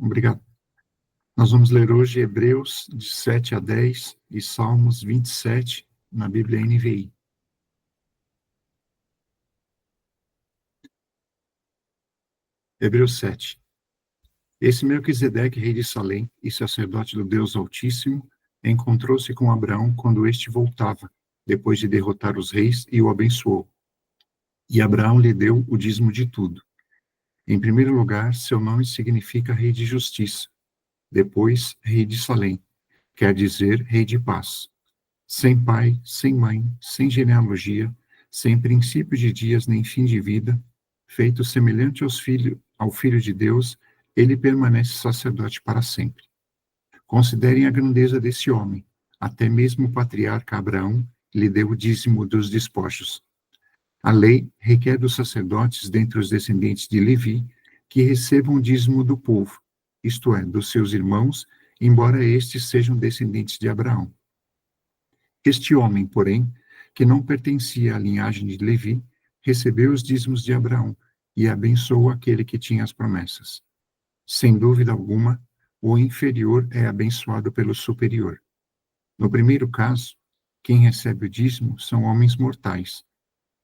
Obrigado. Nós vamos ler hoje Hebreus de 7 a 10 e Salmos 27 na Bíblia NVI. Hebreus 7. Esse Melquisedeque, rei de Salém e sacerdote do Deus Altíssimo, encontrou-se com Abraão quando este voltava, depois de derrotar os reis, e o abençoou. E Abraão lhe deu o dízimo de tudo. Em primeiro lugar, seu nome significa rei de justiça. Depois, rei de Salém, quer dizer rei de paz. Sem pai, sem mãe, sem genealogia, sem princípio de dias nem fim de vida, feito semelhante ao Filho de Deus, ele permanece sacerdote para sempre. Considerem a grandeza desse homem. Até mesmo o patriarca Abraão lhe deu o dízimo dos despojos. A lei requer dos sacerdotes dentre os descendentes de Levi que recebam o dízimo do povo, isto é, dos seus irmãos, embora estes sejam descendentes de Abraão. Este homem, porém, que não pertencia à linhagem de Levi, recebeu os dízimos de Abraão e abençoou aquele que tinha as promessas. Sem dúvida alguma, o inferior é abençoado pelo superior. No primeiro caso, quem recebe o dízimo são homens mortais.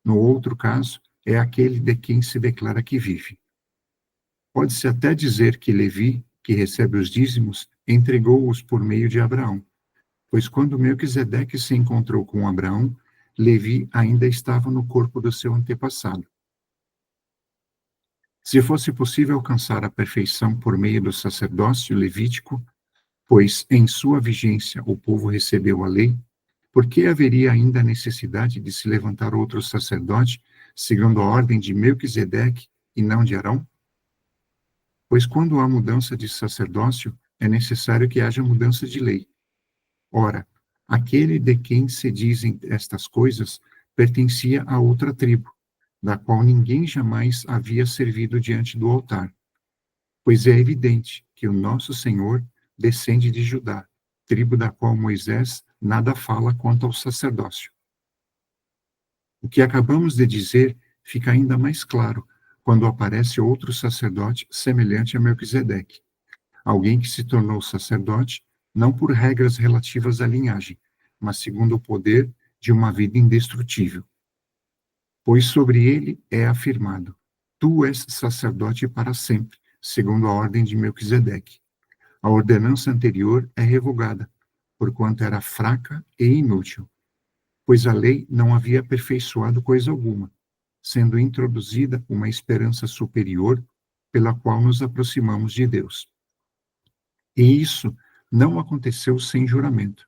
No outro caso, é aquele de quem se declara que vive. Pode-se até dizer que Levi, que recebe os dízimos, entregou-os por meio de Abraão, pois quando Melquisedeque se encontrou com Abraão, Levi ainda estava no corpo do seu antepassado. Se fosse possível alcançar a perfeição por meio do sacerdócio levítico, pois em sua vigência o povo recebeu a lei, por que haveria ainda necessidade de se levantar outro sacerdote, segundo a ordem de Melquisedeque e não de Arão? Pois quando há mudança de sacerdócio, é necessário que haja mudança de lei. Ora, aquele de quem se dizem estas coisas pertencia a outra tribo, da qual ninguém jamais havia servido diante do altar. Pois é evidente que o nosso Senhor descende de Judá, tribo da qual Moisés nada fala quanto ao sacerdócio. O que acabamos de dizer fica ainda mais claro quando aparece outro sacerdote semelhante a Melquisedeque, alguém que se tornou sacerdote não por regras relativas à linhagem, mas segundo o poder de uma vida indestrutível. Pois sobre ele é afirmado: tu és sacerdote para sempre, segundo a ordem de Melquisedeque. A ordenança anterior é revogada, porquanto era fraca e inútil, pois a lei não havia aperfeiçoado coisa alguma, sendo introduzida uma esperança superior pela qual nos aproximamos de Deus. E isso não aconteceu sem juramento.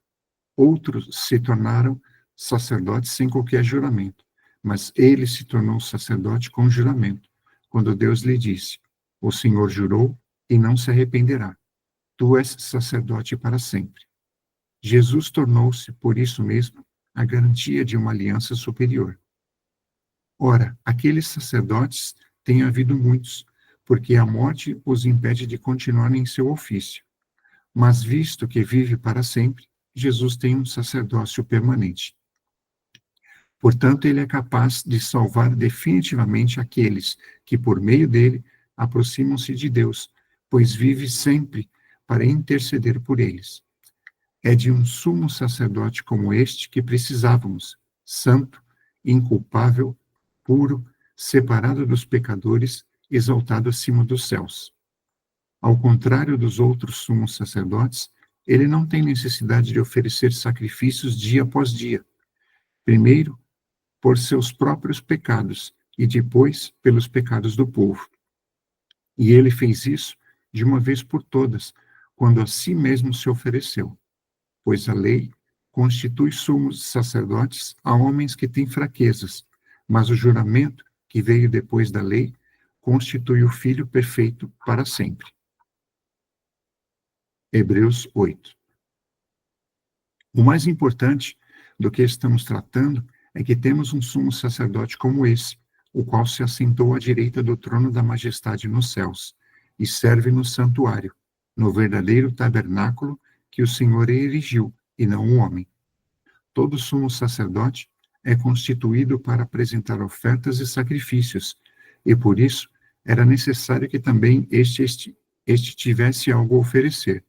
Outros se tornaram sacerdotes sem qualquer juramento, mas ele se tornou sacerdote com juramento, quando Deus lhe disse: o Senhor jurou e não se arrependerá. Tu és sacerdote para sempre. Jesus tornou-se, por isso mesmo, a garantia de uma aliança superior. Ora, aqueles sacerdotes têm havido muitos, porque a morte os impede de continuar em seu ofício. Mas visto que vive para sempre, Jesus tem um sacerdócio permanente. Portanto, ele é capaz de salvar definitivamente aqueles que, por meio dele, aproximam-se de Deus, pois vive sempre para interceder por eles. É de um sumo sacerdote como este que precisávamos, santo, inculpável, puro, separado dos pecadores, exaltado acima dos céus. Ao contrário dos outros sumos sacerdotes, ele não tem necessidade de oferecer sacrifícios dia após dia. Primeiro, por seus próprios pecados, e depois pelos pecados do povo. E ele fez isso de uma vez por todas, quando a si mesmo se ofereceu. Pois a lei constitui sumos sacerdotes a homens que têm fraquezas, mas o juramento, que veio depois da lei, constitui o Filho perfeito para sempre. Hebreus 8. O mais importante do que estamos tratando é que temos um sumo sacerdote como esse, o qual se assentou à direita do trono da majestade nos céus, e serve no santuário, no verdadeiro tabernáculo que o Senhor erigiu, e não o homem. Todo sumo sacerdote é constituído para apresentar ofertas e sacrifícios, e por isso era necessário que também este este tivesse algo a oferecer.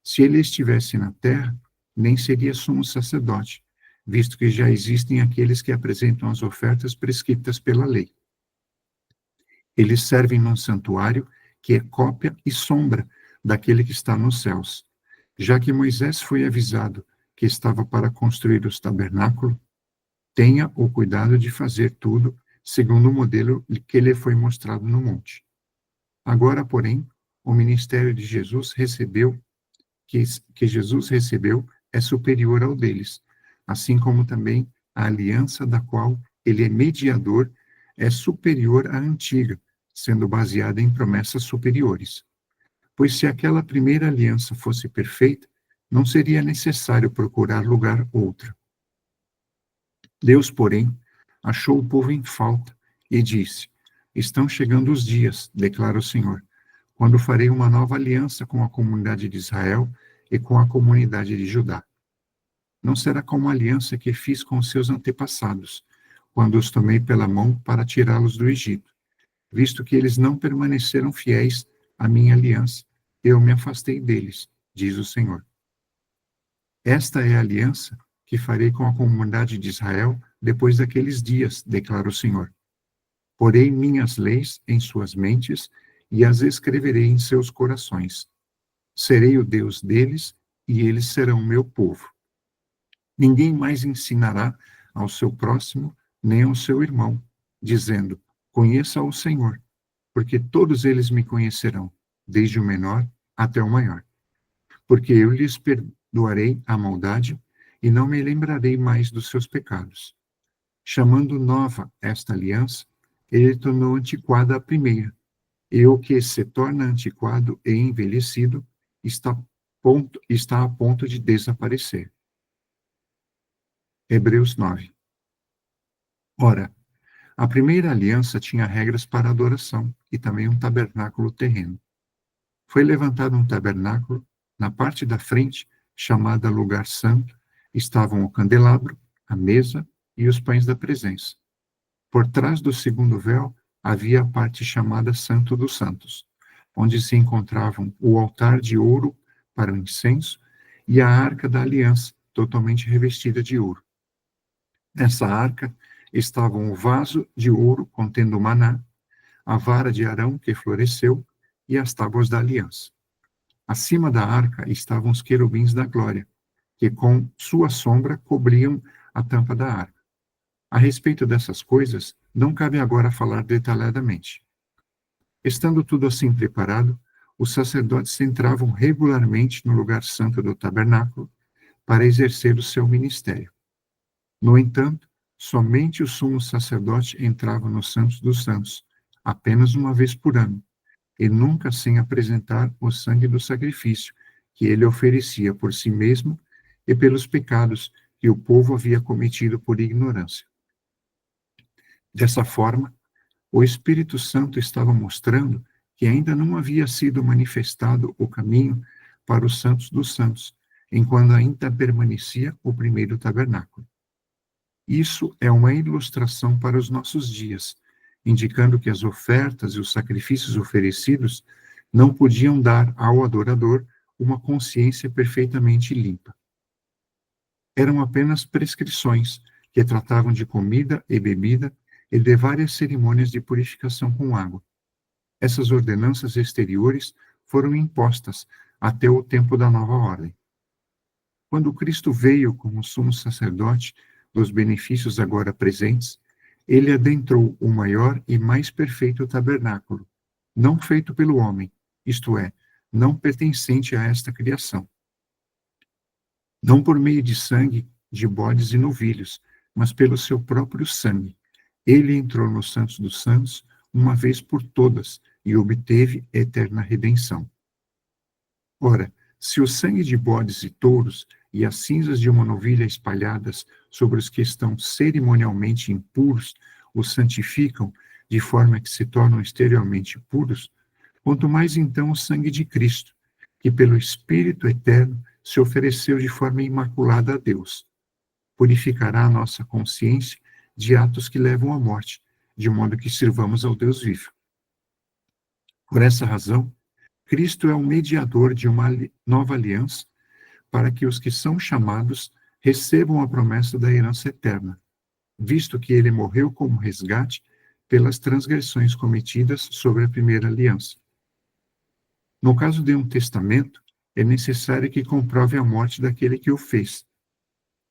Se ele estivesse na terra, nem seria sumo sacerdote, visto que já existem aqueles que apresentam as ofertas prescritas pela lei. Eles servem num santuário que é cópia e sombra daquele que está nos céus. Já que Moisés foi avisado que estava para construir os tabernáculos, tenha o cuidado de fazer tudo segundo o modelo que lhe foi mostrado no monte. Agora, porém, o ministério de Jesus que Jesus recebeu é superior ao deles, assim como também a aliança da qual ele é mediador é superior à antiga, sendo baseada em promessas superiores. Pois se aquela primeira aliança fosse perfeita, não seria necessário procurar lugar outra. Deus, porém, achou o povo em falta e disse: Estão chegando os dias, declara o Senhor, quando farei uma nova aliança com a comunidade de Israel e com a comunidade de Judá. Não será como a aliança que fiz com os seus antepassados, quando os tomei pela mão para tirá-los do Egito, visto que eles não permaneceram fiéis à minha aliança, eu me afastei deles, diz o Senhor. Esta é a aliança que farei com a comunidade de Israel depois daqueles dias, declara o Senhor. Porei minhas leis em suas mentes e as escreverei em seus corações. Serei o Deus deles e eles serão meu povo. Ninguém mais ensinará ao seu próximo nem ao seu irmão, dizendo: Conheça o Senhor, porque todos eles me conhecerão, desde o menor até o maior. Porque eu lhes perdoarei a maldade e não me lembrarei mais dos seus pecados. Chamando nova esta aliança, ele tornou antiquada a primeira, e o que se torna antiquado e envelhecido está a ponto de desaparecer. Hebreus 9. Ora, a primeira aliança tinha regras para adoração e também um tabernáculo terreno. Foi levantado um tabernáculo, na parte da frente, chamada Lugar Santo, estavam o candelabro, a mesa e os pães da presença. Por trás do segundo véu havia a parte chamada Santo dos Santos, onde se encontravam o altar de ouro para o incenso e a arca da aliança, totalmente revestida de ouro. Nessa arca estavam o vaso de ouro contendo o maná, a vara de Arão que floresceu e as tábuas da aliança. Acima da arca estavam os querubins da glória, que com sua sombra cobriam a tampa da arca. A respeito dessas coisas, não cabe agora falar detalhadamente. Estando tudo assim preparado, os sacerdotes entravam regularmente no lugar santo do tabernáculo para exercer o seu ministério. No entanto, somente o sumo sacerdote entrava no Santo dos Santos, apenas uma vez por ano, e nunca sem apresentar o sangue do sacrifício que ele oferecia por si mesmo e pelos pecados que o povo havia cometido por ignorância. Dessa forma, o Espírito Santo estava mostrando que ainda não havia sido manifestado o caminho para os santos dos santos, enquanto ainda permanecia o primeiro tabernáculo. Isso é uma ilustração para os nossos dias, indicando que as ofertas e os sacrifícios oferecidos não podiam dar ao adorador uma consciência perfeitamente limpa. Eram apenas prescrições que tratavam de comida e bebida e de várias cerimônias de purificação com água. Essas ordenanças exteriores foram impostas até o tempo da nova ordem. Quando Cristo veio como sumo sacerdote dos benefícios agora presentes, ele adentrou o maior e mais perfeito tabernáculo, não feito pelo homem, isto é, não pertencente a esta criação. Não por meio de sangue de bodes e novilhos, mas pelo seu próprio sangue. Ele entrou no Santos dos Santos uma vez por todas e obteve eterna redenção. Ora, se o sangue de bodes e touros e as cinzas de uma novilha espalhadas sobre os que estão cerimonialmente impuros os santificam de forma que se tornam exteriormente puros, quanto mais então o sangue de Cristo, que pelo Espírito eterno se ofereceu de forma imaculada a Deus, purificará a nossa consciência de atos que levam à morte, de modo que sirvamos ao Deus vivo. Por essa razão, Cristo é o mediador de uma nova aliança para que os que são chamados recebam a promessa da herança eterna, visto que ele morreu como resgate pelas transgressões cometidas sobre a primeira aliança. No caso de um testamento, é necessário que comprove a morte daquele que o fez,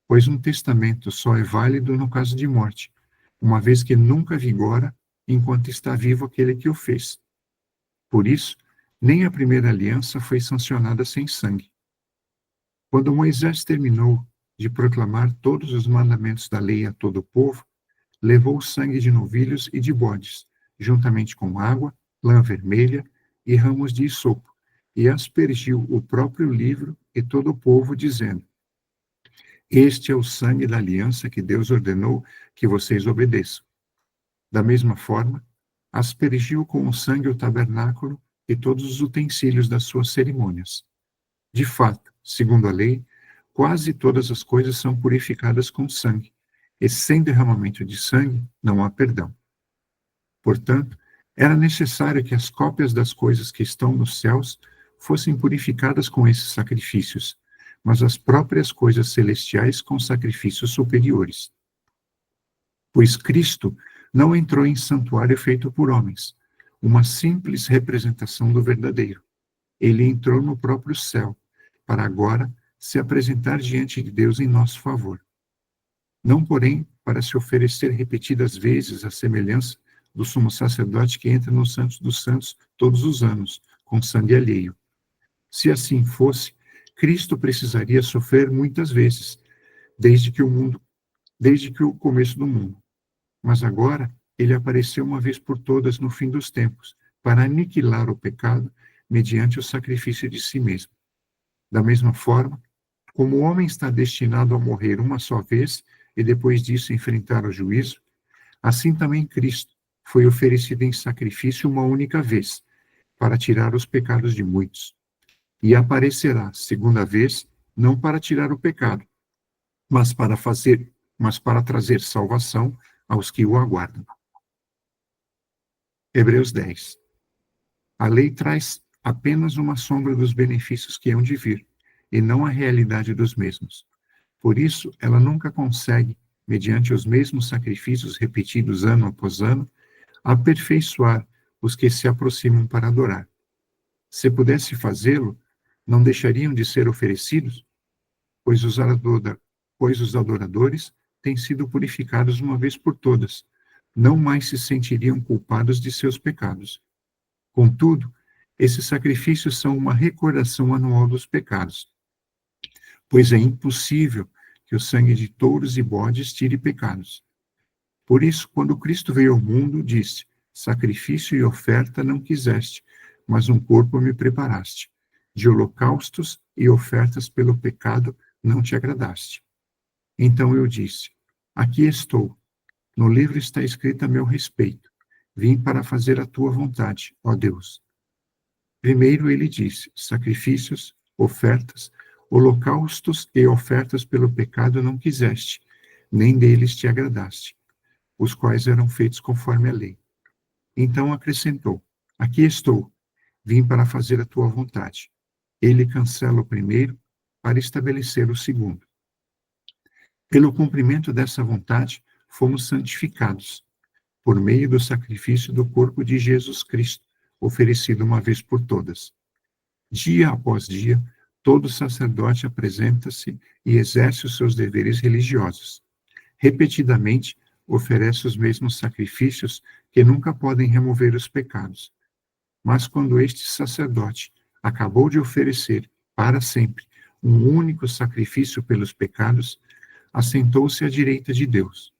pois um testamento só é válido no caso de morte, uma vez que nunca vigora enquanto está vivo aquele que o fez. Por isso, nem a primeira aliança foi sancionada sem sangue. Quando Moisés terminou de proclamar todos os mandamentos da lei a todo o povo, levou o sangue de novilhos e de bodes, juntamente com água, lã vermelha e ramos de hisopo, e aspergiu o próprio livro e todo o povo, dizendo: Este é o sangue da aliança que Deus ordenou que vocês obedeçam. Da mesma forma, aspergiu com o sangue o tabernáculo e todos os utensílios das suas cerimônias. De fato, segundo a lei, quase todas as coisas são purificadas com sangue, e sem derramamento de sangue não há perdão. Portanto, era necessário que as cópias das coisas que estão nos céus fossem purificadas com esses sacrifícios, mas as próprias coisas celestiais com sacrifícios superiores. Pois Cristo não entrou em santuário feito por homens, uma simples representação do verdadeiro. Ele entrou no próprio céu, para agora se apresentar diante de Deus em nosso favor. Não, porém, para se oferecer repetidas vezes à semelhança do sumo sacerdote que entra no Santos dos Santos todos os anos, com sangue alheio. Se assim fosse, Cristo precisaria sofrer muitas vezes, desde que o começo do mundo. Mas agora, ele apareceu uma vez por todas no fim dos tempos, para aniquilar o pecado mediante o sacrifício de si mesmo. Da mesma forma, como o homem está destinado a morrer uma só vez e depois disso enfrentar o juízo, assim também Cristo foi oferecido em sacrifício uma única vez, para tirar os pecados de muitos. E aparecerá segunda vez, não para tirar o pecado, mas para trazer salvação aos que o aguardam. Hebreus 10. A lei traz apenas uma sombra dos benefícios que hão de vir, e não a realidade dos mesmos. Por isso, ela nunca consegue, mediante os mesmos sacrifícios repetidos ano após ano, aperfeiçoar os que se aproximam para adorar. Se pudesse fazê-lo, não deixariam de ser oferecidos, pois os adoradores têm sido purificados uma vez por todas, não mais se sentiriam culpados de seus pecados. Contudo, esses sacrifícios são uma recordação anual dos pecados, pois é impossível que o sangue de touros e bodes tire pecados. Por isso, quando Cristo veio ao mundo, disse: Sacrifício e oferta não quiseste, mas um corpo me preparaste. De holocaustos e ofertas pelo pecado não te agradaste. Então eu disse: Aqui estou. No livro está escrito a meu respeito. Vim para fazer a tua vontade, ó Deus. Primeiro ele disse: Sacrifícios, ofertas, holocaustos e ofertas pelo pecado não quiseste, nem deles te agradaste, os quais eram feitos conforme a lei. Então acrescentou: Aqui estou, vim para fazer a tua vontade. Ele cancela o primeiro para estabelecer o segundo. Pelo cumprimento dessa vontade, fomos santificados, por meio do sacrifício do corpo de Jesus Cristo, oferecido uma vez por todas. Dia após dia, todo sacerdote apresenta-se e exerce os seus deveres religiosos. Repetidamente, oferece os mesmos sacrifícios que nunca podem remover os pecados. Mas quando este sacerdote acabou de oferecer, para sempre, um único sacrifício pelos pecados, assentou-se à direita de Deus.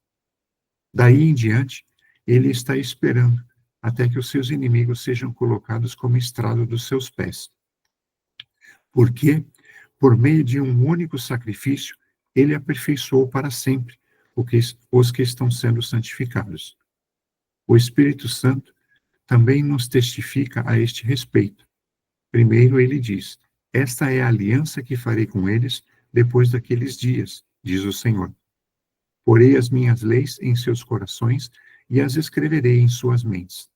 Daí em diante, ele está esperando até que os seus inimigos sejam colocados como estrado dos seus pés. Porque, por meio de um único sacrifício, ele aperfeiçoou para sempre os que estão sendo santificados. O Espírito Santo também nos testifica a este respeito. Primeiro ele diz: Esta é a aliança que farei com eles depois daqueles dias, diz o Senhor. Porei as minhas leis em seus corações e as escreverei em suas mentes.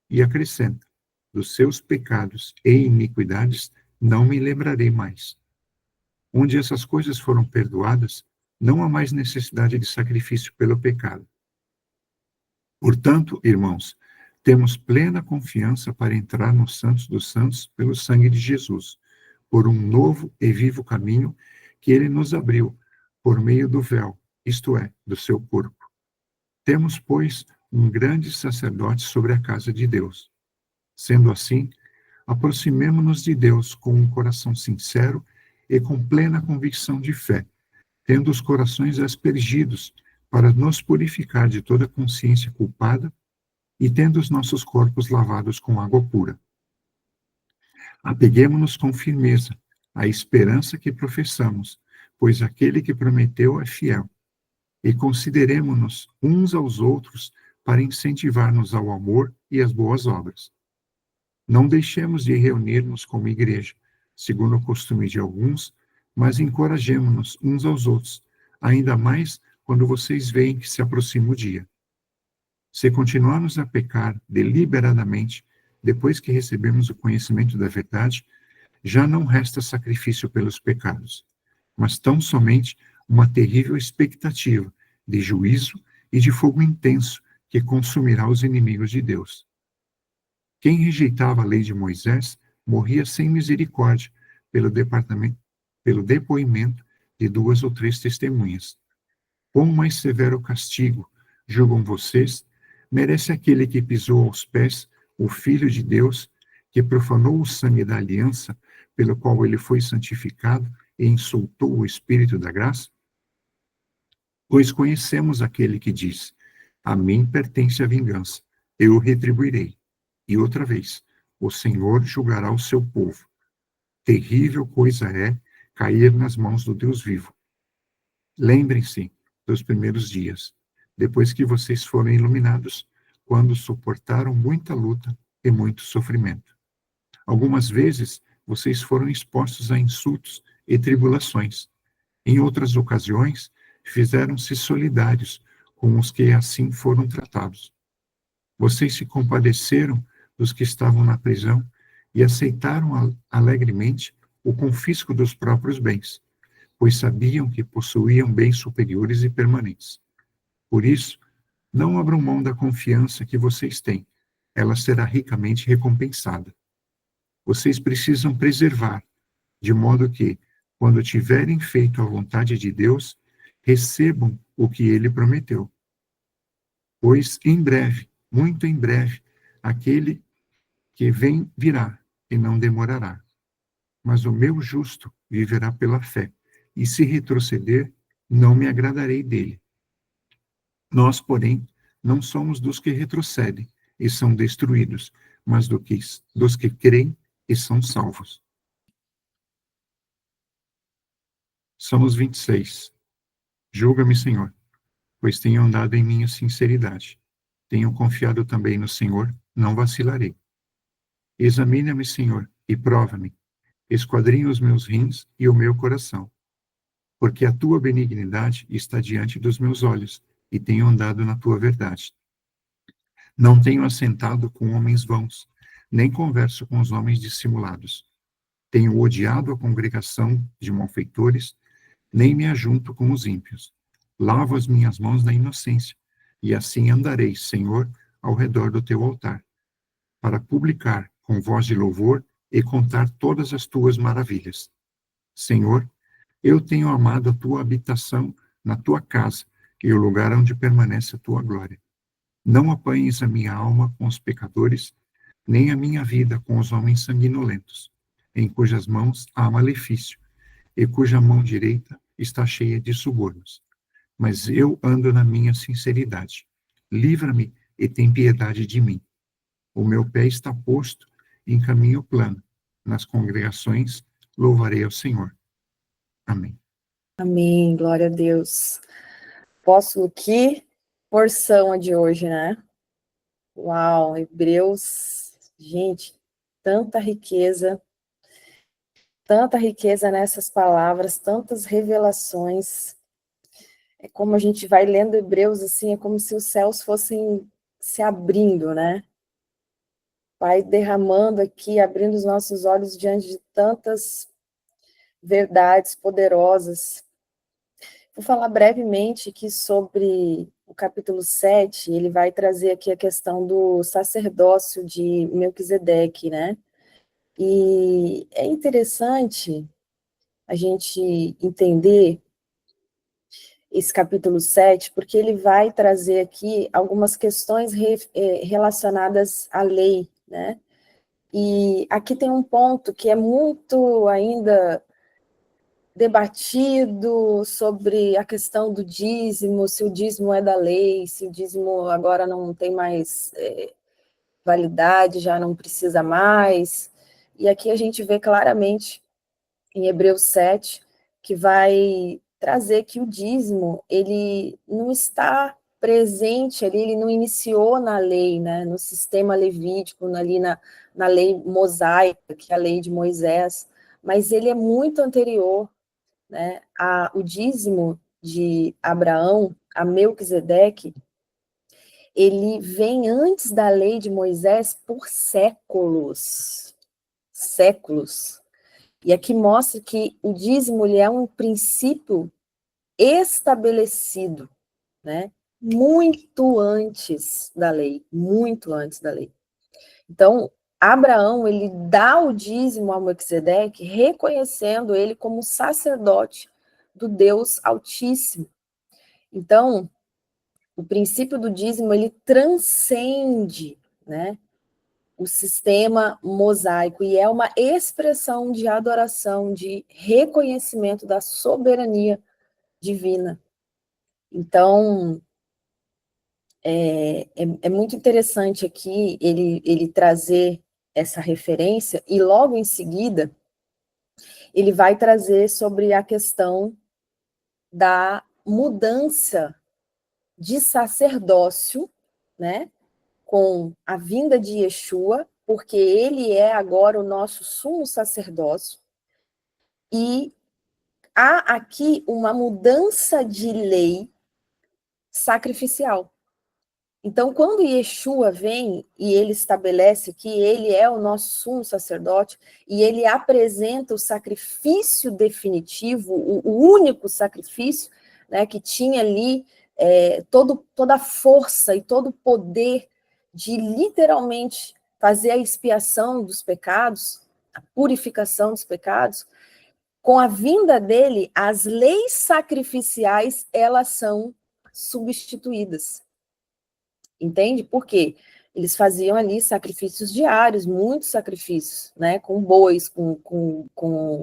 E acrescenta: dos seus pecados e iniquidades, não me lembrarei mais. Onde essas coisas foram perdoadas, não há mais necessidade de sacrifício pelo pecado. Portanto, irmãos, temos plena confiança para entrar no Santos dos Santos pelo sangue de Jesus, por um novo e vivo caminho que ele nos abriu por meio do véu, isto é, do seu corpo. Temos, pois, um grande sacerdote sobre a casa de Deus. Sendo assim, aproximemo-nos de Deus com um coração sincero e com plena convicção de fé, tendo os corações aspergidos para nos purificar de toda consciência culpada e tendo os nossos corpos lavados com água pura. Apeguemo-nos com firmeza à esperança que professamos, pois aquele que prometeu é fiel. E consideremo-nos uns aos outros para incentivar-nos ao amor e às boas obras. Não deixemos de reunir-nos como igreja, segundo o costume de alguns, mas encorajemo-nos uns aos outros, ainda mais quando vocês veem que se aproxima o dia. Se continuarmos a pecar deliberadamente, depois que recebemos o conhecimento da verdade, já não resta sacrifício pelos pecados, mas tão somente uma terrível expectativa de juízo e de fogo intenso que consumirá os inimigos de Deus. Quem rejeitava a lei de Moisés morria sem misericórdia pelo depoimento de 2 ou 3 testemunhas. Quão mais severo castigo, julgam vocês, merece aquele que pisou aos pés o Filho de Deus, que profanou o sangue da aliança, pelo qual ele foi santificado e insultou o Espírito da graça? Pois conhecemos aquele que diz: a mim pertence a vingança, eu retribuirei. E outra vez, o Senhor julgará o seu povo. Terrível coisa é cair nas mãos do Deus vivo. Lembrem-se dos primeiros dias, depois que vocês foram iluminados, quando suportaram muita luta e muito sofrimento. Algumas vezes, vocês foram expostos a insultos e tribulações. Em outras ocasiões, fizeram-se solidários com os que assim foram tratados. Vocês se compadeceram dos que estavam na prisão e aceitaram alegremente o confisco dos próprios bens, pois sabiam que possuíam bens superiores e permanentes. Por isso, não abram mão da confiança que vocês têm, ela será ricamente recompensada. Vocês precisam preservar, de modo que, quando tiverem feito a vontade de Deus, recebam o que ele prometeu. Pois em breve, muito em breve, aquele que vem virá e não demorará. Mas o meu justo viverá pela fé, e se retroceder, não me agradarei dele. Nós, porém, não somos dos que retrocedem e são destruídos, mas dos que creem e são salvos. Salmos 26. Julga-me, Senhor, pois tenho andado em minha sinceridade. Tenho confiado também no Senhor, não vacilarei. Examina-me, Senhor, e prova-me. Esquadrinha os meus rins e o meu coração. Porque a tua benignidade está diante dos meus olhos, e tenho andado na tua verdade. Não tenho assentado com homens vãos, nem converso com os homens dissimulados. Tenho odiado a congregação de malfeitores, nem me ajunto com os ímpios. Lavo as minhas mãos na inocência, e assim andarei, Senhor, ao redor do teu altar, para publicar com voz de louvor e contar todas as tuas maravilhas. Senhor, eu tenho amado a tua habitação na tua casa e o lugar onde permanece a tua glória. Não apanhes a minha alma com os pecadores, nem a minha vida com os homens sanguinolentos, em cujas mãos há malefício, e cuja mão direita está cheia de subornos. Mas eu ando na minha sinceridade. Livra-me e tem piedade de mim. O meu pé está posto em caminho plano. Nas congregações louvarei ao Senhor. Amém. Amém, glória a Deus. Apóstolo, que porção a de hoje, né? Uau, Hebreus, gente, tanta riqueza nessas palavras, tantas revelações. É como a gente vai lendo Hebreus assim, é como se os céus fossem se abrindo, né? vai derramando aqui, abrindo os nossos olhos diante de tantas verdades poderosas. Vou falar brevemente aqui sobre o capítulo 7, ele vai trazer aqui a questão do sacerdócio de Melquisedeque, né? E é interessante a gente entender esse capítulo 7, porque ele vai trazer aqui algumas questões relacionadas à lei, né? E aqui tem um ponto que é muito ainda debatido sobre a questão do dízimo, se o dízimo é da lei, se o dízimo agora não tem mais validade, já não precisa mais. E aqui a gente vê claramente em Hebreus 7, que vai trazer que o dízimo, ele não está presente ali, ele não iniciou na lei, né, no sistema levítico, ali na lei mosaica, que é a lei de Moisés, mas ele é muito anterior, né, o dízimo de Abraão, a Melquisedeque, ele vem antes da lei de Moisés por séculos, séculos. E aqui mostra que o dízimo ele é um princípio estabelecido, né? Muito antes da lei, muito antes da lei. Então, Abraão, ele dá o dízimo a Melquisedeque, reconhecendo ele como sacerdote do Deus Altíssimo. Então, o princípio do dízimo, ele transcende, né, o sistema mosaico, e é uma expressão de adoração, de reconhecimento da soberania divina. Então, é muito interessante aqui ele trazer essa referência, e logo em seguida, ele vai trazer sobre a questão da mudança de sacerdócio, né, com a vinda de Yeshua, porque ele é agora o nosso sumo sacerdócio, e há aqui uma mudança de lei sacrificial. Então, quando Yeshua vem e ele estabelece que ele é o nosso sumo sacerdote, e ele apresenta o sacrifício definitivo, o único sacrifício, né, que tinha ali toda a força e todo o poder de literalmente fazer a expiação dos pecados, a purificação dos pecados, com a vinda dele, as leis sacrificiais, elas são substituídas. Entende? Por quê? Eles faziam ali sacrifícios diários, muitos sacrifícios, né? Com bois, com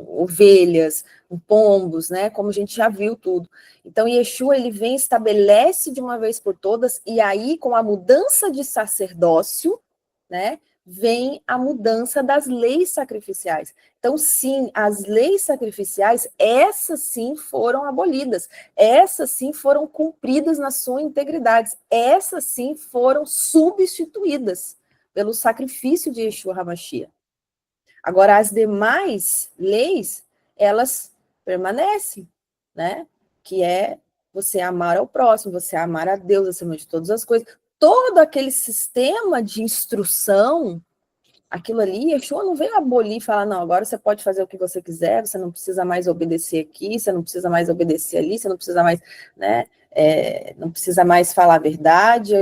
ovelhas, com pombos, né? Como a gente já viu tudo. Então, Yeshua, ele vem, estabelece de uma vez por todas, e aí, com a mudança de sacerdócio, né? Vem a mudança das leis sacrificiais. Então, sim, as leis sacrificiais, essas sim foram abolidas, essas sim foram cumpridas na sua integridade, essas sim foram substituídas pelo sacrifício de Yeshua HaMashiach. Agora, as demais leis, elas permanecem, né? Que é você amar ao próximo, você amar a Deus acima de todas as coisas. Todo aquele sistema de instrução, aquilo ali, Yeshua não veio abolir e falar, não, agora você pode fazer o que você quiser, você não precisa mais obedecer aqui, você não precisa mais obedecer ali, você não precisa mais, né, não precisa mais falar a verdade,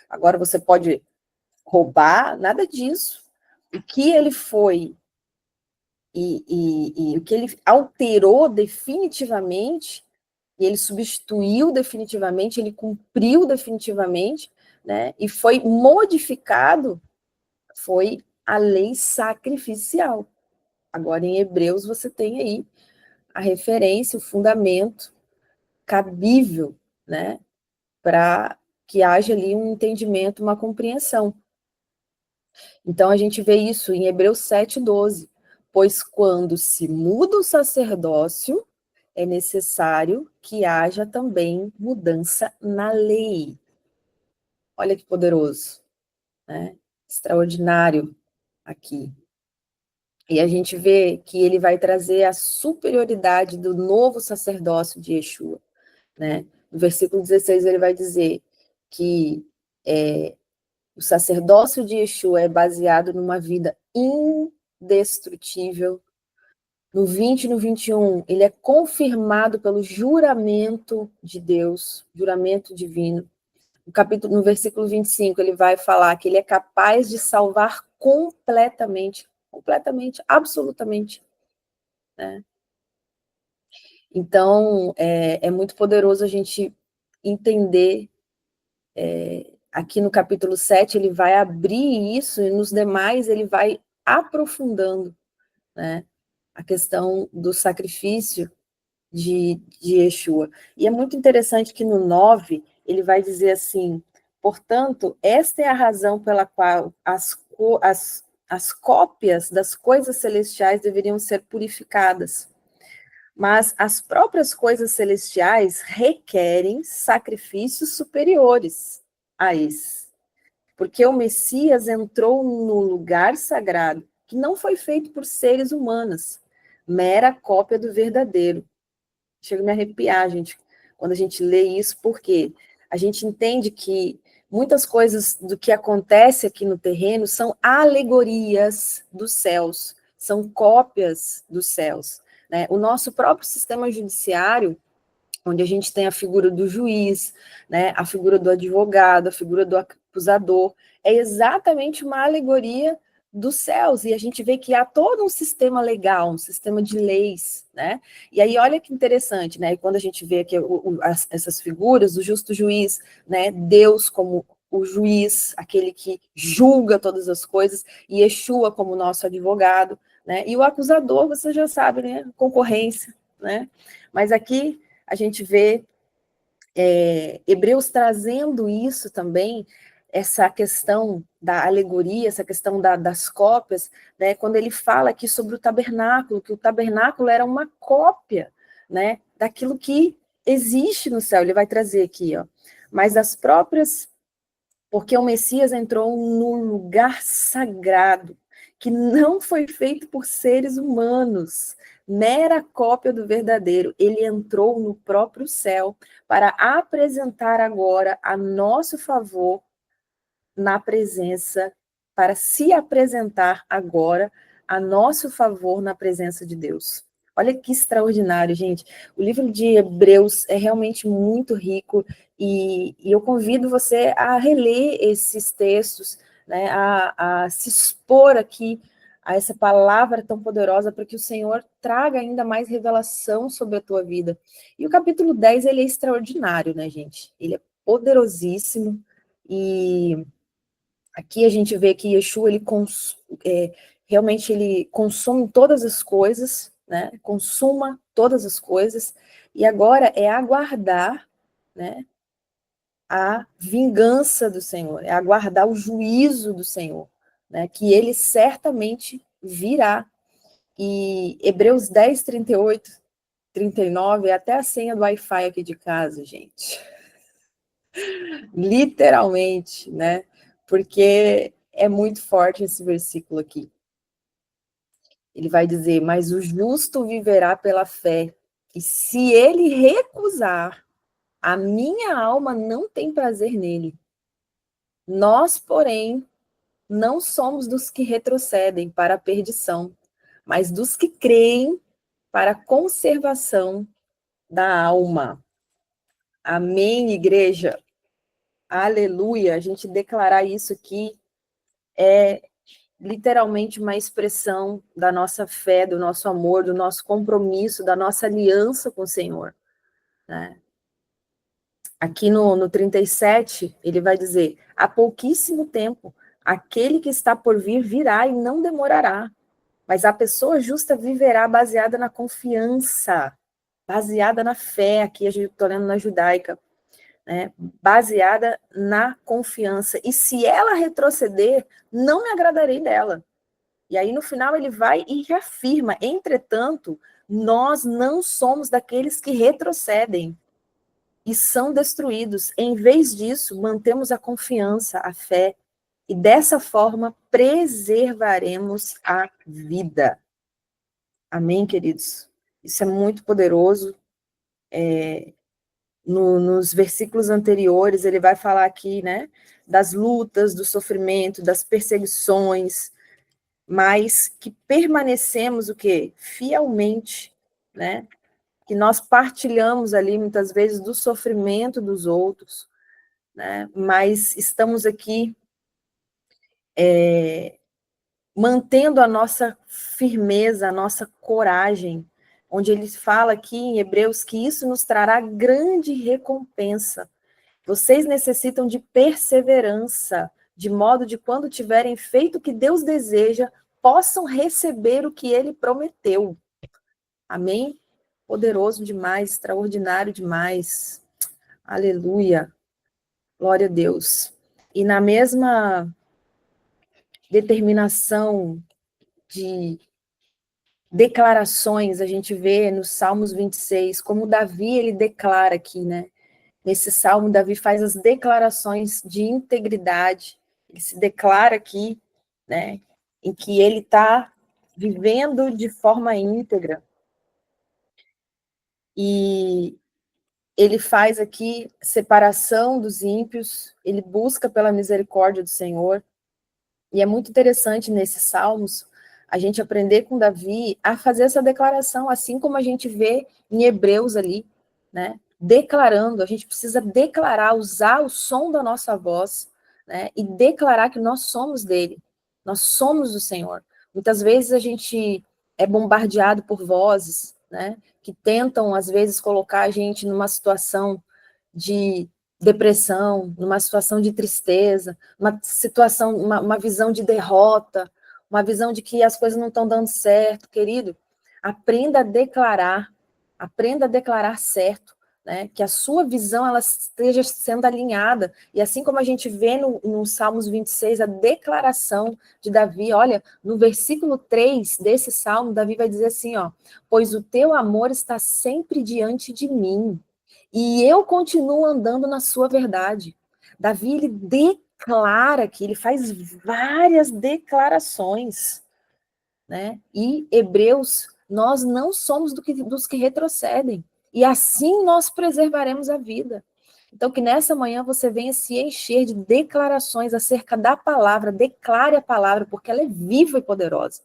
agora você pode roubar, nada disso. O que ele foi e o que ele alterou definitivamente, e ele substituiu definitivamente, ele cumpriu definitivamente, né, e foi modificado, foi a lei sacrificial. Agora, em Hebreus, você tem aí a referência, o fundamento cabível, né, para que haja ali um entendimento, uma compreensão. Então, a gente vê isso em Hebreus 7:12. Pois quando se muda o sacerdócio, é necessário que haja também mudança na lei. Olha que poderoso, né? Extraordinário aqui. E a gente vê que ele vai trazer a superioridade do novo sacerdócio de Yeshua, né? No versículo 16 ele vai dizer que O sacerdócio de Yeshua é baseado numa vida indestrutível. No 20 e no 21, ele é confirmado pelo juramento de Deus, juramento divino. No versículo 25, ele vai falar que ele é capaz de salvar completamente, absolutamente, né? Então, é muito poderoso a gente entender, aqui no capítulo 7, ele vai abrir isso, e nos demais ele vai aprofundando, né, a questão do sacrifício de Yeshua. E é muito interessante que no 9, ele vai dizer assim: portanto, esta é a razão pela qual as cópias das coisas celestiais deveriam ser purificadas. Mas as próprias coisas celestiais requerem sacrifícios superiores a esse. Porque o Messias entrou no lugar sagrado, que não foi feito por seres humanos, mera cópia do verdadeiro. Chega a me arrepiar, gente, quando a gente lê isso, porque a gente entende que muitas coisas do que acontece aqui no terreno são alegorias dos céus, são cópias dos céus, né? O nosso próprio sistema judiciário, onde a gente tem a figura do juiz, né, a figura do advogado, a figura do acusador, é exatamente uma alegoria dos céus, e a gente vê que há todo um sistema legal, um sistema de leis, né, e aí olha que interessante, né, quando a gente vê aqui essas figuras, o justo juiz, né, Deus como o juiz, aquele que julga todas as coisas, e Yeshua como nosso advogado, né, e o acusador, você já sabe, né, concorrência, né, mas aqui a gente vê Hebreus trazendo isso também, essa questão da alegoria, essa questão das cópias, né, quando ele fala aqui sobre o tabernáculo, que o tabernáculo era uma cópia, né, daquilo que existe no céu. Ele vai trazer aqui, ó, mas as próprias, porque o Messias entrou no lugar sagrado, que não foi feito por seres humanos, mera cópia do verdadeiro. Ele entrou no próprio céu para apresentar agora a nosso favor na presença, para se apresentar agora a nosso favor na presença de Deus. Olha que extraordinário, gente. O livro de Hebreus é realmente muito rico e eu convido você a reler esses textos, né, a se expor aqui a essa palavra tão poderosa para que o Senhor traga ainda mais revelação sobre a tua vida. E o capítulo 10, ele é extraordinário, né, gente? Ele é poderosíssimo e aqui a gente vê que Yeshua, realmente ele consome todas as coisas, né? Consuma todas as coisas, e agora é aguardar, né, a vingança do Senhor, é aguardar o juízo do Senhor, né, que ele certamente virá. E Hebreus 10, 38, 39, é até a senha do Wi-Fi aqui de casa, gente. Literalmente, né? Porque é muito forte esse versículo aqui. Ele vai dizer: mas o justo viverá pela fé, e se ele recusar, a minha alma não tem prazer nele. Nós, porém, não somos dos que retrocedem para a perdição, mas dos que creem para a conservação da alma. Amém, igreja? Aleluia! A gente declarar isso aqui é literalmente uma expressão da nossa fé, do nosso amor, do nosso compromisso, da nossa aliança com o Senhor, né? Aqui no 37, ele vai dizer: há pouquíssimo tempo, aquele que está por vir virá e não demorará, mas a pessoa justa viverá baseada na confiança, baseada na fé. Aqui a gente está lendo na judaica, né? Baseada na confiança, e se ela retroceder, não me agradarei dela. E aí, no final, ele vai e reafirma: entretanto, nós não somos daqueles que retrocedem e são destruídos. Em vez disso, mantemos a confiança, a fé, e dessa forma preservaremos a vida. Amém, queridos? Isso é muito poderoso. nos versículos anteriores, ele vai falar aqui, né, das lutas, do sofrimento, das perseguições, mas que permanecemos o quê? Fielmente, né? Que nós partilhamos ali, muitas vezes, do sofrimento dos outros, né? Mas estamos aqui mantendo a nossa firmeza, a nossa coragem, onde ele fala aqui em Hebreus que isso nos trará grande recompensa. Vocês necessitam de perseverança, de modo de quando tiverem feito o que Deus deseja, possam receber o que ele prometeu. Amém? Poderoso demais, extraordinário demais. Aleluia. Glória a Deus. E na mesma determinação de declarações, a gente vê nos Salmos 26, como Davi, ele declara aqui, né? Nesse salmo, Davi faz as declarações de integridade, ele se declara aqui, né, em que ele está vivendo de forma íntegra. E ele faz aqui separação dos ímpios, ele busca pela misericórdia do Senhor. E é muito interessante nesses salmos a gente aprender com Davi a fazer essa declaração, assim como a gente vê em Hebreus ali, né? Declarando, a gente precisa declarar, usar o som da nossa voz, né? E declarar que nós somos dele, nós somos do Senhor. Muitas vezes a gente é bombardeado por vozes, né? Que tentam, às vezes, colocar a gente numa situação de depressão, numa situação de tristeza, uma situação, uma visão de derrota, uma visão de que as coisas não estão dando certo, querido. Aprenda a declarar certo, né? Que a sua visão ela esteja sendo alinhada. E assim como a gente vê no Salmos 26, a declaração de Davi, olha, no versículo 3 desse salmo, Davi vai dizer assim, ó, pois o teu amor está sempre diante de mim, e eu continuo andando na sua verdade. Davi, ele declara que ele faz várias declarações, né? E Hebreus, nós não somos dos que retrocedem. E assim nós preservaremos a vida. Então, que nessa manhã você venha se encher de declarações acerca da palavra, declare a palavra, porque ela é viva e poderosa.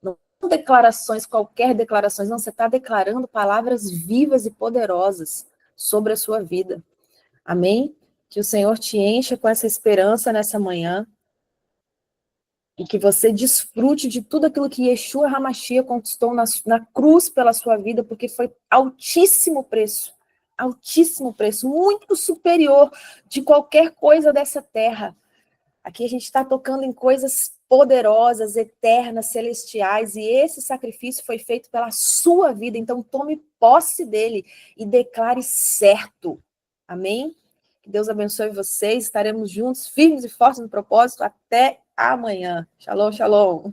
Não são declarações, qualquer declarações, não, você está declarando palavras vivas e poderosas sobre a sua vida. Amém? Que o Senhor te encha com essa esperança nessa manhã e que você desfrute de tudo aquilo que Yeshua HaMashiach conquistou na cruz pela sua vida, porque foi altíssimo preço, muito superior de qualquer coisa dessa terra. Aqui a gente está tocando em coisas poderosas, eternas, celestiais, e esse sacrifício foi feito pela sua vida, então tome posse dele e declare certo. Amém? Que Deus abençoe vocês, estaremos juntos, firmes e fortes no propósito, até amanhã. Shalom, shalom.